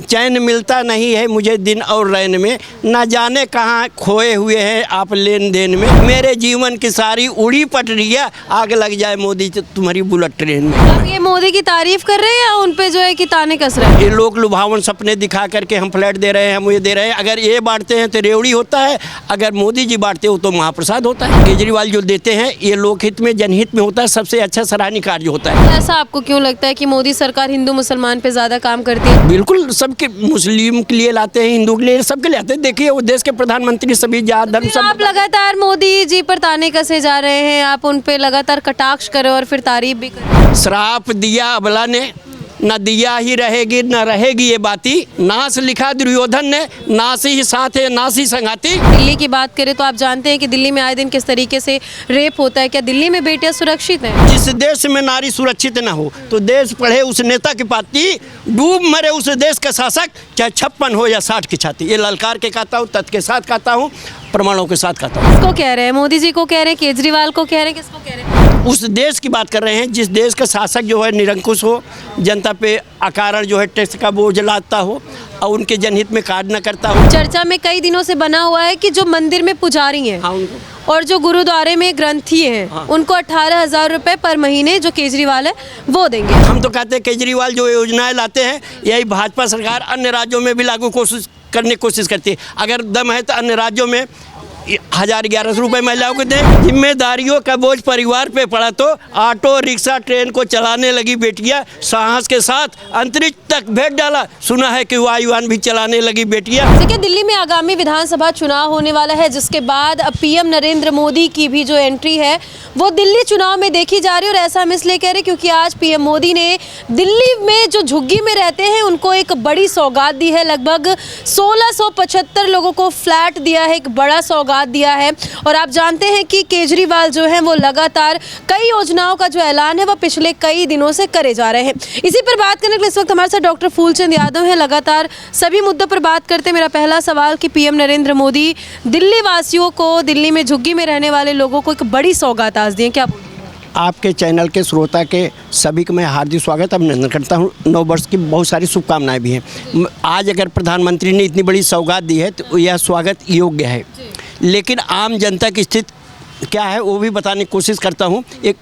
चैन मिलता नहीं है मुझे दिन और रैन में, ना जाने कहाँ खोए हुए हैं आप लेन देन में। मेरे जीवन की सारी उड़ी पटरियाँ, आग लग जाए मोदी तुम्हारी बुलेट ट्रेन में। आप ये मोदी की तारीफ कर रहे हैं या उन पे जो है कि ताने कस रहे हैं? ये लोग लुभावन सपने दिखा करके हम फ्लैट दे रहे हैं, हम ये दे रहे हैं। अगर ये बांटते हैं तो रेवड़ी होता है, अगर मोदी जी बांटते हो तो महाप्रसाद होता है। केजरीवाल जो देते हैं ये लोकहित में जनहित में होता है, सबसे अच्छा सराहनीय कार्य होता है। ऐसा आपको क्यों लगता है कि मोदी सरकार हिंदू मुसलमान पे ज्यादा काम करती है? बिल्कुल, सबके मुस्लिम के लिए लाते हैं, हिंदू के लिए, सबके लिए आते हैं। देखिए वो देश के प्रधानमंत्री सभी जात धर्म सब। आप लगातार मोदी जी पर ताने कसे जा रहे हैं, आप उन पे लगातार कटाक्ष करें और फिर तारीफ भी करें। श्राप दिया अबला ने, न दिया ही रहेगी न रहेगी ये बाती। नास लिखा दुर्योधन ने, नासी ही साथ है नासी संगाती। दिल्ली की बात करें तो आप जानते हैं कि दिल्ली में आए दिन किस तरीके से रेप होता है। क्या दिल्ली में बेटियां सुरक्षित हैं? जिस देश में नारी सुरक्षित न हो तो देश पढ़े उस नेता की पाती, डूब मरे उस देश का शासक, चाहे 56 हो या 60 की छाती। ये ललकार के कहता हूँ, तथ्य के साथ कहता हूँ, प्रमाणों के साथ कहता हूँ। किसको कह रहे हैं? मोदी जी को कह रहे हैं, केजरीवाल को कह रहे हैं, किसको कह रहे हैं? उस देश की बात कर रहे हैं जिस देश का शासक जो है निरंकुश हो, जनता पे अकारण जो है टैक्स का बोझ लादता हो और उनके जनहित में कार्य न करता हो। चर्चा में कई दिनों से बना हुआ है कि जो मंदिर में पुजारी हैं और जो गुरुद्वारे में ग्रंथी हैं, उनको 18,000 रुपए पर महीने जो केजरीवाल है वो देंगे। हम तो कहते हैं केजरीवाल जो योजनाएं लाते हैं यही भाजपा सरकार अन्य राज्यों में भी लागू करने की कोशिश करती है। अगर दम है तो अन्य राज्यों में 1,011 रुपये महिलाओं को दें। जिम्मेदारियों का बोझ परिवार पे पड़ा तो ऑटो रिक्शा ट्रेन को चलाने लगी बेटियां, साहस के साथ अंतरिक्ष तक भेज डाला। सुना है कि वायुयान भी चलाने लगी बेटियां। देखिए, दिल्ली में आगामी विधानसभा चुनाव होने वाला है, जिसके बाद अब पीएम नरेंद्र मोदी की भी जो एंट्री है वो दिल्ली चुनाव में देखी जा रही है। और ऐसा हम इसलिए कह रहे हैं क्योंकि आज पीएम मोदी ने दिल्ली में जो झुग्गी में रहते हैं उनको एक बड़ी सौगात दी है। लगभग 1675 लोगों को फ्लैट दिया है, एक बड़ा सौगात दिया है। और आप जानते हैं कि केजरीवाल जो है वो लगातार कई योजनाओं का जो ऐलान है वो पिछले कई दिनों से करे जा रहे हैं। इसी पर बात करने के लिए इस वक्त हमारे साथ डॉक्टर फूलचंद यादव हैं। लगातार सभी मुद्दों पर बात करते हैं। मेरा पहला सवाल कि पीएम नरेंद्र मोदी दिल्ली वासियों को, दिल्ली में झुग्गी में रहने वाले लोगों को एक बड़ी सौगात आज दी है, क्या बोलेंगे? आपके चैनल के श्रोता के सभी को मैं हार्दिक स्वागत अभिनंदन करता हूँ। नव वर्ष की बहुत सारी शुभकामनाएं भी हैं। आज अगर प्रधानमंत्री ने इतनी बड़ी सौगात दी है तो यह स्वागत योग्य है, लेकिन आम जनता की स्थिति क्या है वो भी बताने की कोशिश करता हूँ एक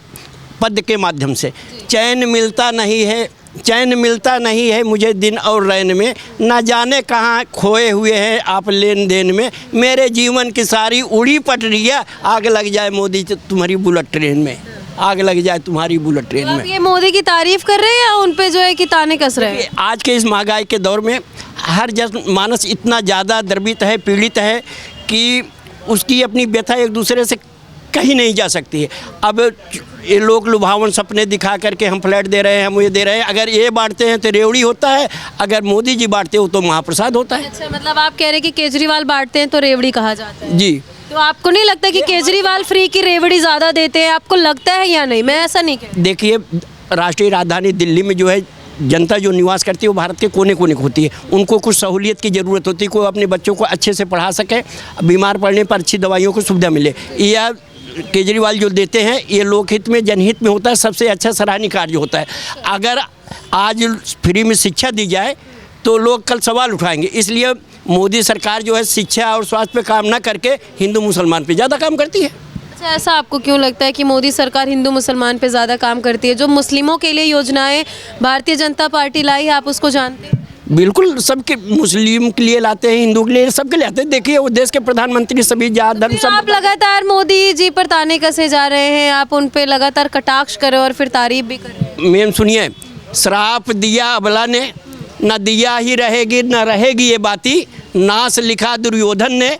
पद के माध्यम से। चैन मिलता नहीं है मुझे दिन और रैन में, ना जाने कहाँ खोए हुए हैं आप लेन देन में। मेरे जीवन की सारी उड़ी पटरियाँ, आग लग जाए मोदी तुम्हारी बुलेट ट्रेन में, आग लग जाए तुम्हारी बुलेट ट्रेन में। ये मोदी की तारीफ कर रहे हैं या उन पे जो है कि ताने कस रहे हैं? आज के इस महंगाई के दौर में हर जन मानस इतना ज़्यादा द्रवित है, पीड़ित है कि उसकी अपनी व्यथा एक दूसरे से कहीं नहीं जा सकती है। अब ये लोग लुभावन सपने दिखा करके हम फ्लैट दे रहे हैं, हम ये दे रहे हैं। अगर ये बांटते हैं तो रेवड़ी होता है, अगर मोदी जी बांटते हो तो महाप्रसाद होता है। अच्छा, मतलब आप कह रहे हैं कि केजरीवाल बांटते हैं तो रेवड़ी कहा जाता है? जी। तो आपको नहीं लगता कि केजरीवाल फ्री की रेवड़ी ज़्यादा देते हैं? आपको लगता है या नहीं? मैं ऐसा नहीं कहती। देखिए, राष्ट्रीय राजधानी दिल्ली में जो है जनता जो निवास करती है वो भारत के कोने कोने होती है। उनको कुछ सहूलियत की ज़रूरत होती है, कोई अपने बच्चों को अच्छे से पढ़ा सके, बीमार पड़ने पर अच्छी दवाइयों को सुविधा मिले। यह केजरीवाल जो देते हैं ये लोकहित में जनहित में होता है, सबसे अच्छा सराहनीय कार्य होता है। अगर आज फ्री में शिक्षा दी जाए तो लोग कल सवाल उठाएंगे। इसलिए मोदी सरकार जो है शिक्षा और स्वास्थ्य पे काम ना करके हिंदू मुसलमान पे ज़्यादा काम करती है। अच्छा, ऐसा आपको क्यों लगता है कि मोदी सरकार हिंदू मुसलमान पे ज़्यादा काम करती है? जो मुस्लिमों के लिए योजनाएं भारतीय जनता पार्टी लाई है, आप उसको जानते हैं? बिल्कुल, सबके मुस्लिम के लिए लाते हैं, हिंदू के लिए, सबके लिए आते हैं। देखिए वो देश के प्रधानमंत्री सभी जात धर्म सब। आप लगातार मोदी जी पर ताने कसे जा रहे हैं, आप उन पे लगातार कटाक्ष करें और फिर तारीफ भी करें। मैम सुनिए, श्राप दिया अबला ने, न दिया ही रहेगी न रहेगी ये बाती। नास लिखा दुर्योधन ने,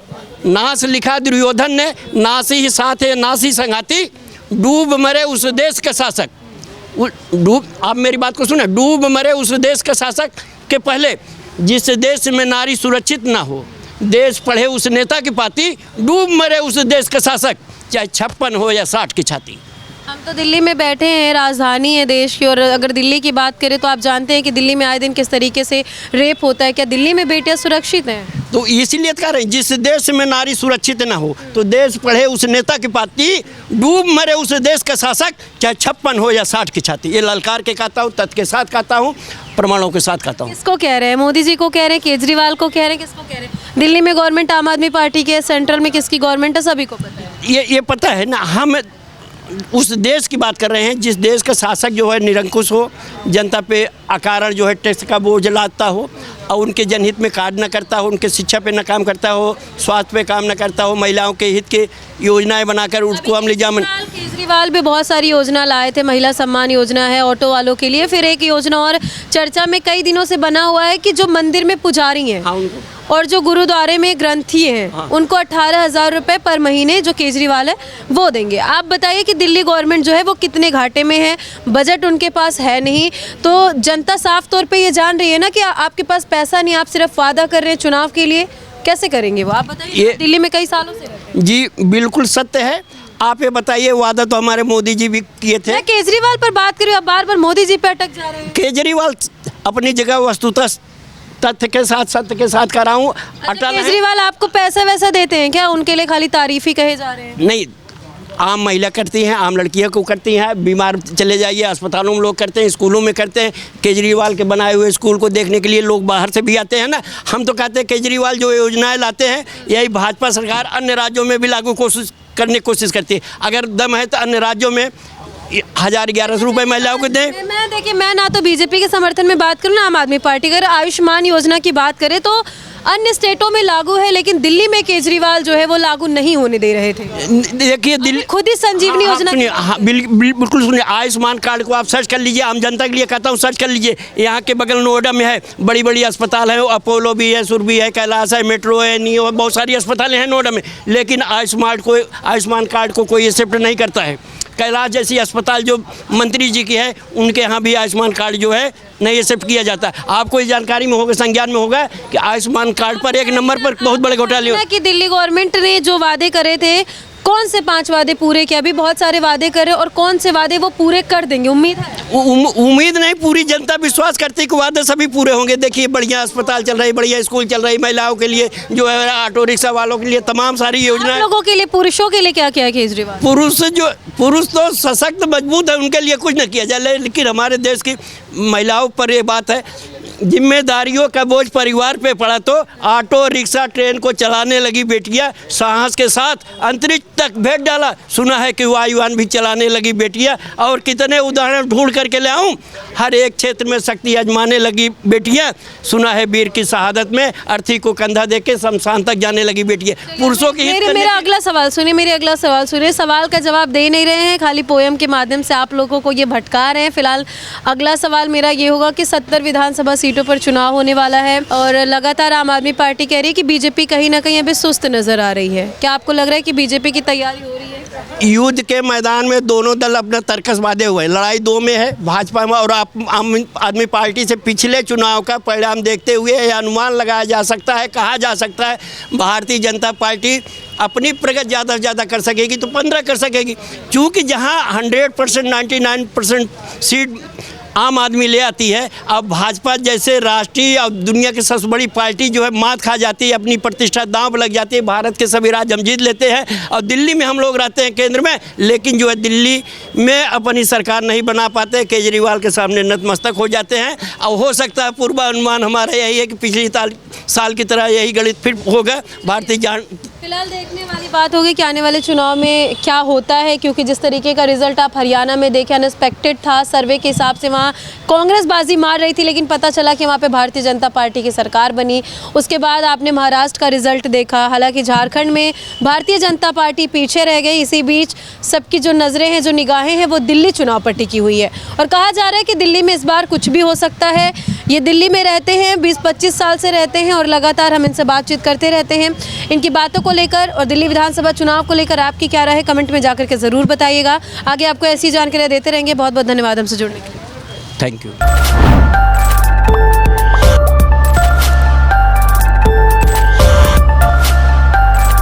नास लिखा दुर्योधन ने, नासी ही साथ है नासी संगाती। डूब मरे उस देश के शासक, डूब, आप मेरी बात को सुने, डूब मरे उस देश के शासक के पहले जिस देश में नारी सुरक्षित ना हो, देश पढ़े उस नेता की पाती, डूब मरे उस देश का शासक, चाहे 56 हो या 60 की छाती। हम तो दिल्ली में बैठे हैं, राजधानी है देश की, और अगर दिल्ली की बात करें तो आप जानते हैं कि दिल्ली में आए दिन किस तरीके से रेप होता है। क्या दिल्ली में बेटियां सुरक्षित हैं? तो इसीलिए कह रहे हैं, जिस देश में नारी सुरक्षित न हो तो देश पढ़े उस नेता की पाती, डूब मरे उस देश का शासक, चाहे 56 हो या 60 की छाती। ये ललकार के कहता हूँ, तथ्य के साथ कहता हूँ, प्रमाणों के साथ कहता हूँ। किसको कह रहे हैं? मोदी जी को कह रहे हैं, केजरीवाल को कह रहे हैं, किसको कह रहे हैं? दिल्ली में गवर्नमेंट आम आदमी पार्टी की है, सेंट्रल में किसकी गवर्नमेंट है, सभी को पता है। ये पता है ना, हम उस देश की बात कर रहे हैं जिस देश का शासक जो है निरंकुश हो, जनता पे अकारण जो है टैक्स का बोझ लादता हो और उनके जनहित में कार्य न करता हो, उनके शिक्षा पे न काम करता हो, स्वास्थ्य पे काम न करता हो, महिलाओं के हित के योजनाएं बनाकर उसको अमली जामन। केजरीवाल भी बहुत सारी योजना लाए थे, महिला सम्मान योजना है ऑटो वालों के लिए, फिर एक योजना और चर्चा में कई दिनों से बना हुआ है कि जो मंदिर में पुजारी हैं और जो गुरुद्वारे में ग्रंथी हैं उनको 18,000 रुपये पर महीने जो केजरीवाल है वो देंगे। आप बताइए कि दिल्ली गवर्नमेंट जो है वो कितने घाटे में है, बजट उनके पास है नहीं, तो जनता साफ तौर पे ये जान रही है ना कि आपके पास पैसा नहीं, आप सिर्फ वादा कर रहे हैं चुनाव के लिए, कैसे करेंगे वो? आप बताइए, दिल्ली में कई सालों से रहते हैं। जी बिल्कुल सत्य है। आप ये बताइए, वादा तो हमारे मोदी जी भी किए थे। मैं केजरीवाल पर बात करूँ, आप बार बार मोदी जी पे अटक जा रहे हैं। केजरीवाल अपनी जगह वस्तुतः तथ्य के साथ सत्य के साथ कर रहा हूँ। अच्छा, केजरीवाल आपको पैसा वैसा देते हैं क्या? उनके लिए खाली तारीफ ही कहे जा रहे हैं? नहीं, आम महिला करती हैं, आम लड़कियों को करती हैं, बीमार चले जाइए अस्पतालों में लोग करते हैं, स्कूलों में करते हैं। केजरीवाल के बनाए हुए स्कूल को देखने के लिए लोग बाहर से भी आते हैं ना। हम तो कहते हैं केजरीवाल जो योजनाएं लाते हैं यही भाजपा सरकार अन्य राज्यों में भी लागू करने की कोशिश करती है। अगर दम है तो अन्य राज्यों में 1,000-1,100 रुपये महिलाओं को दें। मैं देखिए, मैं ना तो बीजेपी के समर्थन में बात करूँ ना आम आदमी पार्टी। अगर आयुष्मान योजना की बात करें तो अन्य स्टेटों में लागू है, लेकिन दिल्ली में केजरीवाल जो है वो लागू नहीं होने दे रहे थे। देखिए दिल्ली खुद ही संजीवनी योजना, बिल्कुल सुनिए, आयुष्मान कार्ड को आप सर्च कर लीजिए, आम जनता के लिए कहता हूँ सर्च कर लीजिए। यहाँ के बगल नोएडा में है, बड़ी बड़ी अस्पताल है, अपोलो भी है, सुर भी है, कैलाश है, मेट्रो है, नियो, बहुत सारी अस्पतालें हैं नोएडा में, लेकिन आयुष्मान कार्ड को कोई एक्सेप्ट नहीं करता है। कैलाश जैसी अस्पताल जो मंत्री जी की है, उनके यहाँ भी आयुष्मान कार्ड जो है नहीं एक्सेप्ट किया जाता है। आपको इस जानकारी में होगा, संज्ञान में होगा कि आयुष्मान कार्ड पर एक नंबर पर बहुत बड़े घोटाले हो। कि दिल्ली गवर्नमेंट ने जो वादे करे थे, कौन से 5 वादे पूरे किए? अभी बहुत सारे वादे करे और कौन से वादे वो पूरे कर देंगे? उम्मीद है? उम्मीद नहीं, पूरी जनता विश्वास करती है कि वादे सभी पूरे होंगे। देखिए बढ़िया अस्पताल चल रही, बढ़िया स्कूल चल रही, महिलाओं के लिए जो है, ऑटो रिक्शा वालों के लिए तमाम सारी योजनाएं। लोगों के लिए, पुरुषों के लिए क्या किया है केजरीवाल? पुरुष तो सशक्त मजबूत है, उनके लिए कुछ न किया जाए, लेकिन हमारे देश की महिलाओं पर ये बात है, जिम्मेदारियों का बोझ परिवार पे पड़ा तो ऑटो रिक्शा ट्रेन को चलाने लगी बेटियां, साहस के साथ अंतरिक्ष तक भेज डाला। सुना है कि वायुयान भी चलाने लगी बेटियां, और कितने उदाहरण ढूंढ करके ले आऊं। हर एक क्षेत्र में शक्ति आजमाने लगी बेटियां। सुना है वीर की शहादत में अर्थी को कंधा देके शमशान तक जाने लगी बेटियां। पुरुषों की मेरा अगला सवाल सुनिए, सवाल का जवाब दे नहीं रहे हैं, खाली पोयम के माध्यम से आप लोगों को ये भटका रहे हैं। फिलहाल अगला सवाल मेरा ये होगा कि 70 विधानसभा सीटों पर चुनाव होने वाला है और लगातार आम आदमी पार्टी कह रही है कि बीजेपी कहीं ना कहीं अभी सुस्त नजर आ रही है। क्या आपको लग रहा है कि बीजेपी की तैयारी हो रही है? युद्ध के मैदान में दोनों दल अपना तर्कस बांधे हुए हैं। लड़ाई दो में है, भाजपा में और आम आदमी पार्टी से। पिछले चुनाव का परिणाम देखते हुए यह अनुमान लगाया जा सकता है, कहा जा सकता है, भारतीय जनता पार्टी अपनी प्रगति ज़्यादा से ज़्यादा कर सकेगी तो 15 कर सकेगी। चूँकि जहाँ 100% 99% सीट आम आदमी ले आती है, अब भाजपा जैसे राष्ट्रीय और दुनिया की सबसे बड़ी पार्टी जो है मात खा जाती है, अपनी प्रतिष्ठा दांव पर लग जाती है। भारत के सभी राज्य हम जीत लेते हैं और दिल्ली में हम लोग रहते हैं केंद्र में, लेकिन जो है दिल्ली में अपनी सरकार नहीं बना पाते, केजरीवाल के सामने नतमस्तक हो जाते हैं। और हो सकता है पूर्वानुमान हमारा यही है कि पिछली साल की तरह यही गणित फिर होगा। फिलहाल देखने वाली बात होगी कि आने वाले चुनाव में क्या होता है, क्योंकि जिस तरीके का रिजल्ट आप हरियाणा में देखे, अनएक्सपेक्टेड था। सर्वे के हिसाब से वहाँ कांग्रेस बाजी मार रही थी, लेकिन पता चला कि वहाँ पे भारतीय जनता पार्टी की सरकार बनी। उसके बाद आपने महाराष्ट्र का रिजल्ट देखा, हालांकि झारखंड में भारतीय जनता पार्टी पीछे रह गई। इसी बीच सबकी जो नज़रें हैं, जो निगाहें हैं, वो दिल्ली चुनाव पर टिकी हुई है और कहा जा रहा है कि दिल्ली में इस बार कुछ भी हो सकता है। ये दिल्ली में रहते हैं, 20-25 साल से रहते हैं और लगातार हम इनसे बातचीत करते रहते हैं। इनकी बातों को लेकर और दिल्ली विधानसभा चुनाव को लेकर आपकी क्या राय है, कमेंट में जाकर के ज़रूर बताइएगा। आगे आपको ऐसी जानकारियाँ देते रहेंगे। बहुत बहुत धन्यवाद हमसे जुड़ने के लिए। Thank you.